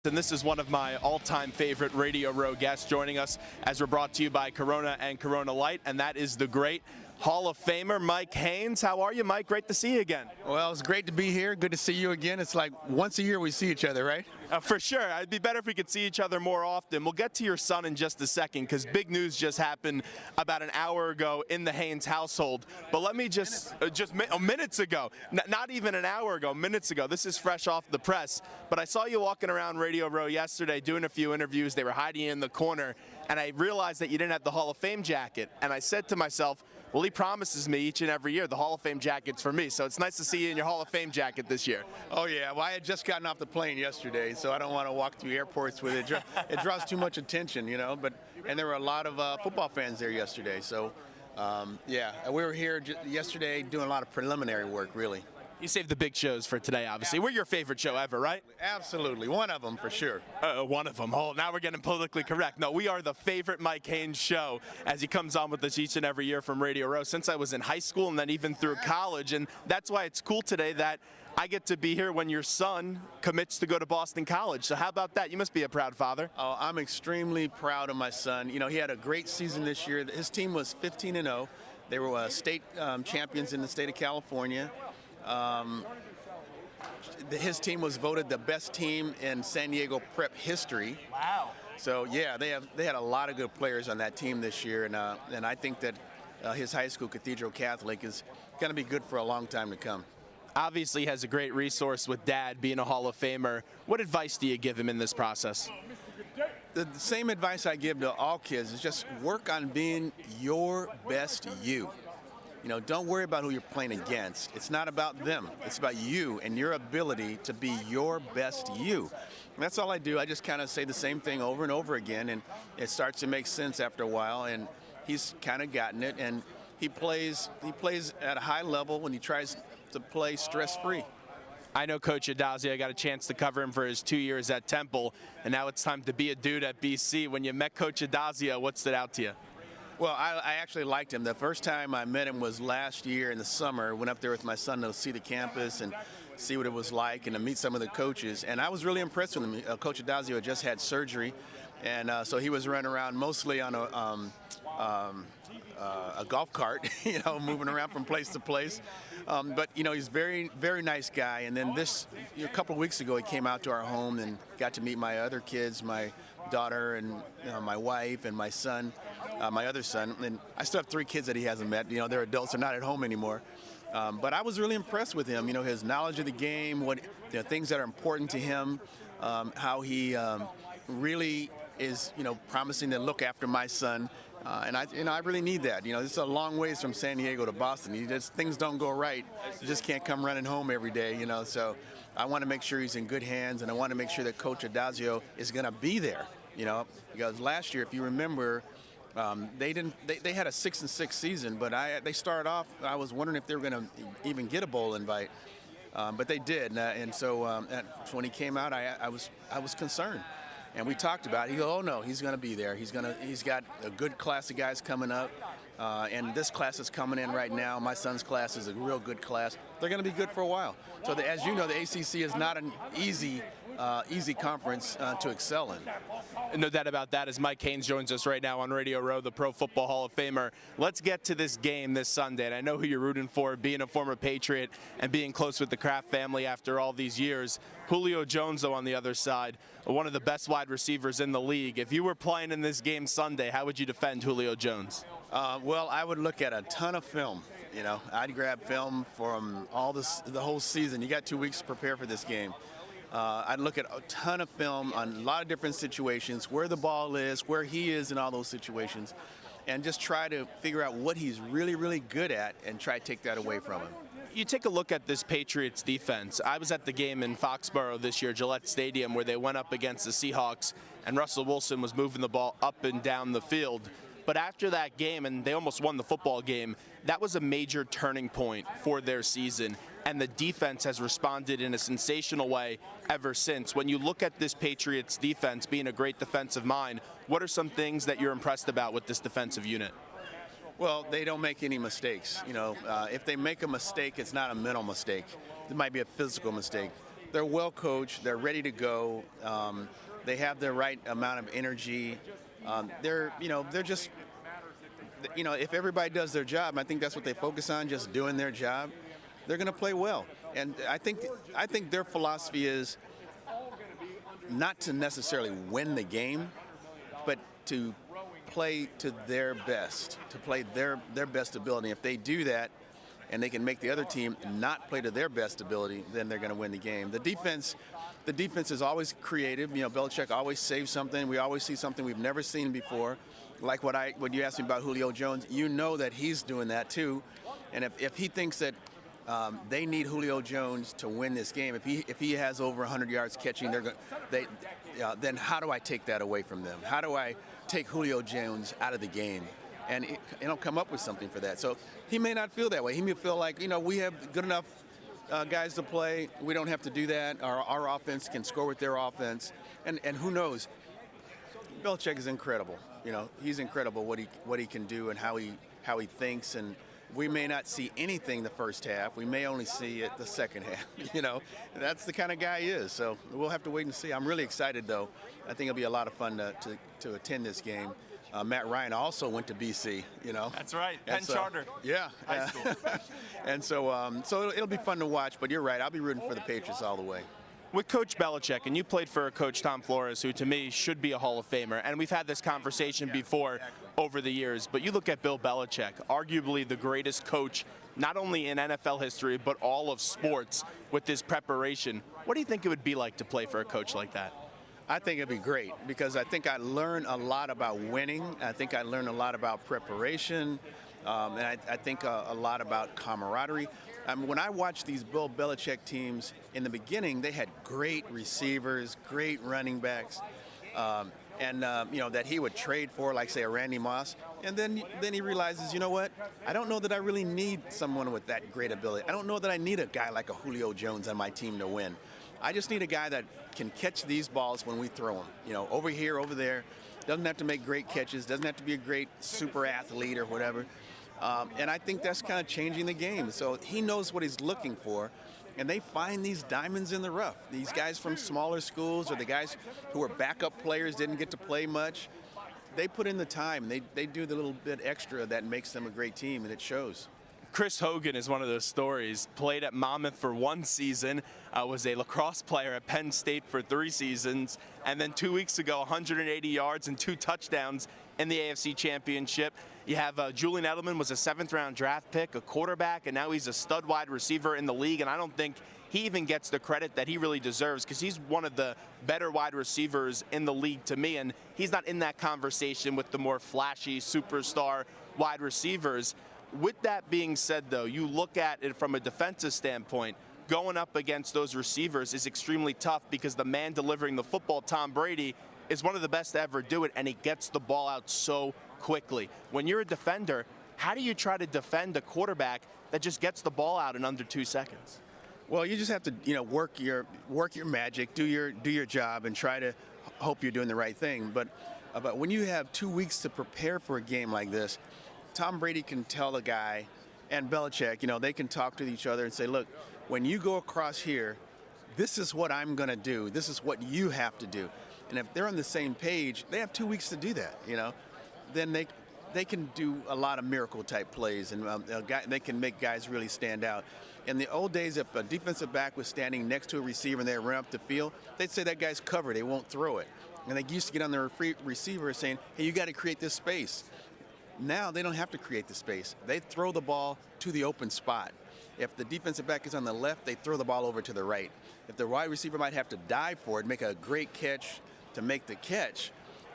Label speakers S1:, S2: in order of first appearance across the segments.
S1: And this is one of my all-time favorite Radio Row guests joining us as we're brought to you by Corona and Corona Light, and that is the great Hall of Famer Mike Haynes. How are you, Mike? Great to see you again.
S2: Well, it's great to be here. Good to see you again. It's like once a year we see each other, right?
S1: For sure. It'd be better if we could see each other more often. We'll get to your son in just a second because big news just happened about an hour ago in the Haynes household. But let me minutes ago, not even an hour ago, minutes ago. This is fresh off the press. But I saw you walking around Radio Row yesterday doing a few interviews. They were hiding you in the corner. And I realized that you didn't have the Hall of Fame jacket. And I said to myself, well, he promises me each and every year the Hall of Fame jacket's for me. So it's nice to see you in your Hall of Fame jacket this year.
S2: Oh, yeah. Well, I had just gotten off the plane yesterday, so I don't want to walk through airports with it. It draws too much attention, you know. And there were a lot of football fans there yesterday. So, yeah, we were here yesterday doing a lot of preliminary work, really.
S1: You saved the big shows for today, obviously. We're your favorite show ever, right?
S2: Absolutely. One of them, for sure.
S1: One of them. Oh, now we're getting politically correct. No, we are the favorite Mike Haynes show as he comes on with us each and every year from Radio Row since I was in high school and then even through college. And that's why it's cool today that I get to be here when your son commits to go to Boston College. So how about that? You must be a proud father.
S2: Oh, I'm extremely proud of my son. You know, he had a great season this year. His team was 15-0. They were state champions in the state of California. His team was voted the best team in San Diego prep history.
S1: Wow.
S2: So yeah, they had a lot of good players on that team this year, and I think that his high school, Cathedral Catholic, is going to be good for a long time to come.
S1: Obviously has a great resource with Dad being a Hall of Famer. What advice do you give him in this process?
S2: The same advice I give to all kids is just work on being your best you. You know, don't worry about who you're playing against. It's not about them. It's about you and your ability to be your best you. And that's all I do. I just kind of say the same thing over and over again, and it starts to make sense after a while. And he's kind of gotten it, and he plays at a high level when he tries to play stress-free.
S1: I know Coach Adazio. I got a chance to cover him for his 2 years at Temple, and now it's time to be a dude at BC. When you met Coach Adazio, what stood out to you?
S2: Well, I actually liked him. The first time I met him was last year in the summer. Went up there with my son to see the campus and see what it was like and to meet some of the coaches. And I was really impressed with him. Coach Adazio had just had surgery, and so he was running around mostly on a golf cart, you know, moving around from place to place. But, you know, he's a very, very nice guy. And then a couple of weeks ago, he came out to our home and got to meet my other kids, my daughter and my wife and my son, my other son. And I still have 3 kids that he hasn't met. You know, they're adults, they're not at home anymore. But I was really impressed with him, you know, his knowledge of the game, things that are important to him, how he really is, you know, promising to look after my son. And I really need that. You know, it's a long ways from San Diego to Boston. Things don't go right. You just can't come running home every day, you know. So I want to make sure he's in good hands, and I want to make sure that Coach Adazio is going to be there, you know. Because last year, if you remember, they had a 6-6 season, but they started off. I was wondering if they were going to even get a bowl invite, but they did. And so when he came out, I was concerned. And we talked about it. He goes, oh no, he's going to be there. He's got a good class of guys coming up, and this class is coming in right now. My son's class is a real good class. They're going to be good for a while. So as you know, the ACC is not an easy conference to excel in.
S1: No doubt about that. As Mike Haynes joins us right now on Radio Row, the Pro Football Hall of Famer. Let's get to this game this Sunday. And I know who you're rooting for, being a former Patriot and being close with the Kraft family after all these years. Julio Jones, though, on the other side, one of the best wide receivers in the league. If you were playing in this game Sunday, how would you defend Julio Jones?
S2: Well, I would look at a ton of film. You know, I'd grab film from the whole season. You got 2 weeks to prepare for this game. I'd look at a ton of film on a lot of different situations, where the ball is, where he is in all those situations, and just try to figure out what he's really, really good at and try to take that away from him.
S1: You take a look at this Patriots defense. I was at the game in Foxborough this year, Gillette Stadium, where they went up against the Seahawks, and Russell Wilson was moving the ball up and down the field. But after that game, and they almost won the football game, that was a major turning point for their season. And the defense has responded in a sensational way ever since. When you look at this Patriots defense being a great defensive mind, what are some things that you're impressed about with this defensive unit?
S2: Well, they don't make any mistakes. You know, if they make a mistake, it's not a mental mistake. It might be a physical mistake. they're well coached. They're ready to go. They have the right amount of energy. They're just, if everybody does their job, and I think that's what they focus on, just doing their job, they're going to play well. And I think their philosophy is not to necessarily win the game, but to play to their best, to play their best ability. If they do that, and they can make the other team not play to their best ability, then they're going to win the game. The defense is always creative. Belichick always saves something. We always see something we've never seen before. Like when you asked me about Julio Jones, you know that he's doing that too. And if he thinks that they need Julio Jones to win this game, if he has over 100 yards catching, then how do I take that away from them? How do I take Julio Jones out of the game? And he'll come up with something for that. So he may not feel that way. He may feel like, we have good enough guys to play. We don't have to do that. Our offense can score with their offense. And who knows? Belichick is incredible. He's incredible what he can do and how he thinks. And we may not see anything the first half. We may only see it the second half. That's the kind of guy he is. So we'll have to wait and see. I'm really excited, though. I think it'll be a lot of fun to attend this game. Matt Ryan also went to BC,
S1: That's right, Penn Charter.
S2: Yeah.
S1: High school.
S2: And so it'll be fun to watch, but you're right. I'll be rooting for the Patriots all the way.
S1: With Coach Belichick, and you played for Coach Tom Flores, who to me should be a Hall of Famer, and we've had this conversation before over the years, but you look at Bill Belichick, arguably the greatest coach, not only in NFL history, but all of sports with this preparation. What do you think it would be like to play for a coach like that?
S2: I think it'd be great because I think I learned a lot about winning. I think I learned a lot about preparation, and I think a lot about camaraderie. When I watched these Bill Belichick teams in the beginning, they had great receivers, great running backs, that he would trade for, like say a Randy Moss, and then he realizes, you know what? I don't know that I really need someone with that great ability. I don't know that I need a guy like a Julio Jones on my team to win. I just need a guy that can catch these balls when we throw them. Over here, over there. Doesn't have to make great catches. Doesn't have to be a great super athlete or whatever. And I think that's kind of changing the game. So he knows what he's looking for, and they find these diamonds in the rough. These guys from smaller schools or the guys who are backup players, didn't get to play much. They put in the time. They do the little bit extra that makes them a great team, and it shows.
S1: Chris Hogan is one of those stories. Played at Monmouth for 1 season, was a lacrosse player at Penn State for 3 seasons, and then 2 weeks ago, 180 yards and 2 touchdowns in the AFC Championship. You have Julian Edelman was a 7th-round draft pick, a quarterback, and now he's a stud wide receiver in the league, and I don't think he even gets the credit that he really deserves because he's one of the better wide receivers in the league to me, and he's not in that conversation with the more flashy superstar wide receivers. With that being said, though, you look at it from a defensive standpoint, going up against those receivers is extremely tough because the man delivering the football, Tom Brady, is one of the best to ever do it, and he gets the ball out so quickly. When you're a defender, how do you try to defend a quarterback that just gets the ball out in under 2 seconds?
S2: Well, you just have to, work your magic, do your job, and try to hope you're doing the right thing. But when you have 2 weeks to prepare for a game like this, Tom Brady can tell a guy, and Belichick, they can talk to each other and say, look, when you go across here, this is what I'm going to do. This is what you have to do. And if they're on the same page, they have 2 weeks to do that, Then they can do a lot of miracle-type plays, and they can make guys really stand out. In the old days, if a defensive back was standing next to a receiver and they ran up the field, they'd say that guy's covered. They won't throw it. And they used to get on the receiver saying, hey, you got to create this space. Now they don't have to create the space. They throw the ball to the open spot. If the defensive back is on the left, they throw the ball over to the right. If the wide receiver might have to dive for it, make a great catch to make the catch,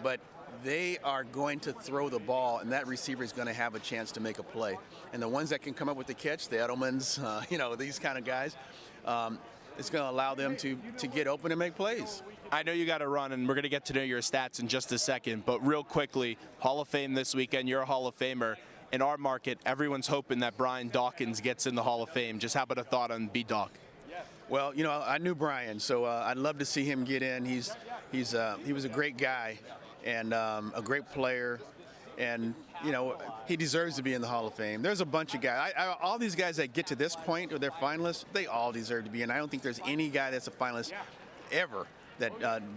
S2: but they are going to throw the ball, and that receiver is going to have a chance to make a play. And the ones that can come up with the catch, the Edelmans, these kind of guys, it's going to allow them to get open and make plays.
S1: I know you got to run, and we're going to get to know your stats in just a second, but real quickly, Hall of Fame this weekend. You're a Hall of Famer. In our market, everyone's hoping that Brian Dawkins gets in the Hall of Fame. Just how about a thought on B-Dawk?
S2: Well, I knew Brian, so I'd love to see him get in. He was a great guy and a great player. And, you know, he deserves to be in the Hall of Fame. There's a bunch of guys. All these guys that get to this point or they're finalists, they all deserve to be in. I don't think there's any guy that's a finalist ever that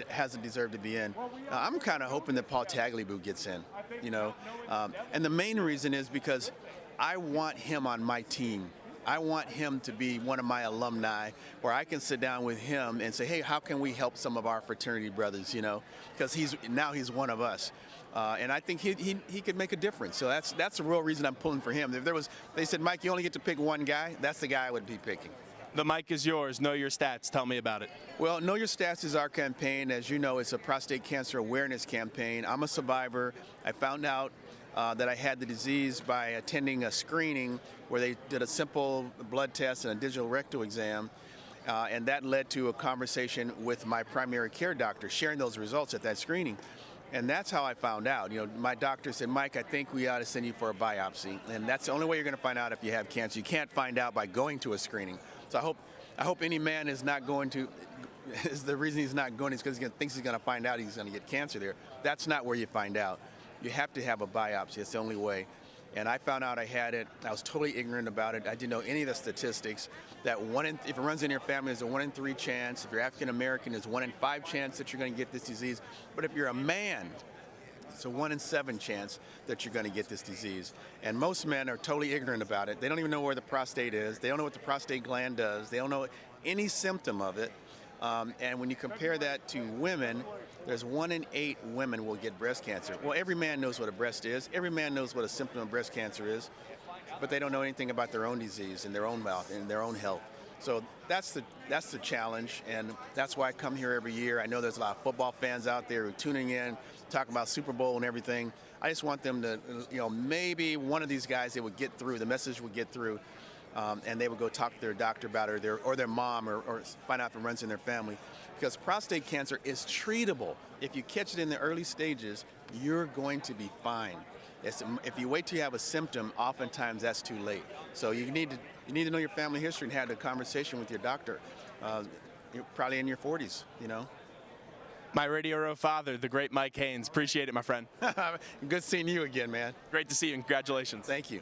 S2: hasn't deserved to be in. I'm kind of hoping that Paul Tagliabue gets in, you know. And the main reason is because I want him on my team. I want him to be one of my alumni where I can sit down with him and say, hey, how can we help some of our fraternity brothers, you know, because he's one of us. And I think he could make a difference. So that's the real reason I'm pulling for him. If they said, Mike, you only get to pick one guy, that's the guy I would be picking.
S1: The mic is yours. Know Your Stats. Tell me about it.
S2: Well, Know Your Stats is our campaign. As you know, it's a prostate cancer awareness campaign. I'm a survivor. I found out that I had the disease by attending a screening where they did a simple blood test and a digital rectal exam. And that led to a conversation with my primary care doctor, sharing those results at that screening. And that's how I found out. You know, my doctor said, Mike, I think we ought to send you for a biopsy. And that's the only way you're going to find out if you have cancer. You can't find out by going to a screening. So I hope any man is not going to, is the reason he's not going is because he thinks he's going to find out he's going to get cancer there. That's not where you find out. You have to have a biopsy. It's the only way. And I found out I had it. I was totally ignorant about it. I didn't know any of the statistics. That if it runs in your family, there's a 1 in 3 chance. If you're African American, there's 1 in 5 chance that you're going to get this disease. But if you're a man, it's a 1 in 7 chance that you're going to get this disease. And most men are totally ignorant about it. They don't even know where the prostate is. They don't know what the prostate gland does. They don't know any symptom of it. And when you compare that to women, there's 1 in 8 women will get breast cancer. Well, every man knows what a breast is. Every man knows what a symptom of breast cancer is, but they don't know anything about their own disease and their own health and their own health. So that's the challenge, and that's why I come here every year. I know there's a lot of football fans out there who are tuning in, talking about Super Bowl and everything. I just want them to, you know, maybe one of these guys, they would get through, the message would get through, and they would go talk to their doctor about it, or their mom, or find out if it runs in their family. Because prostate cancer is treatable. If you catch it in the early stages, you're going to be fine. If you wait till you have a symptom, oftentimes that's too late. So you need to know your family history and have a conversation with your doctor. You're probably in your 40s, you know.
S1: My Radio Row father, the great Mike Haynes. Appreciate it, my friend.
S2: Good seeing you again, man.
S1: Great to see you, and congratulations.
S2: Thank you.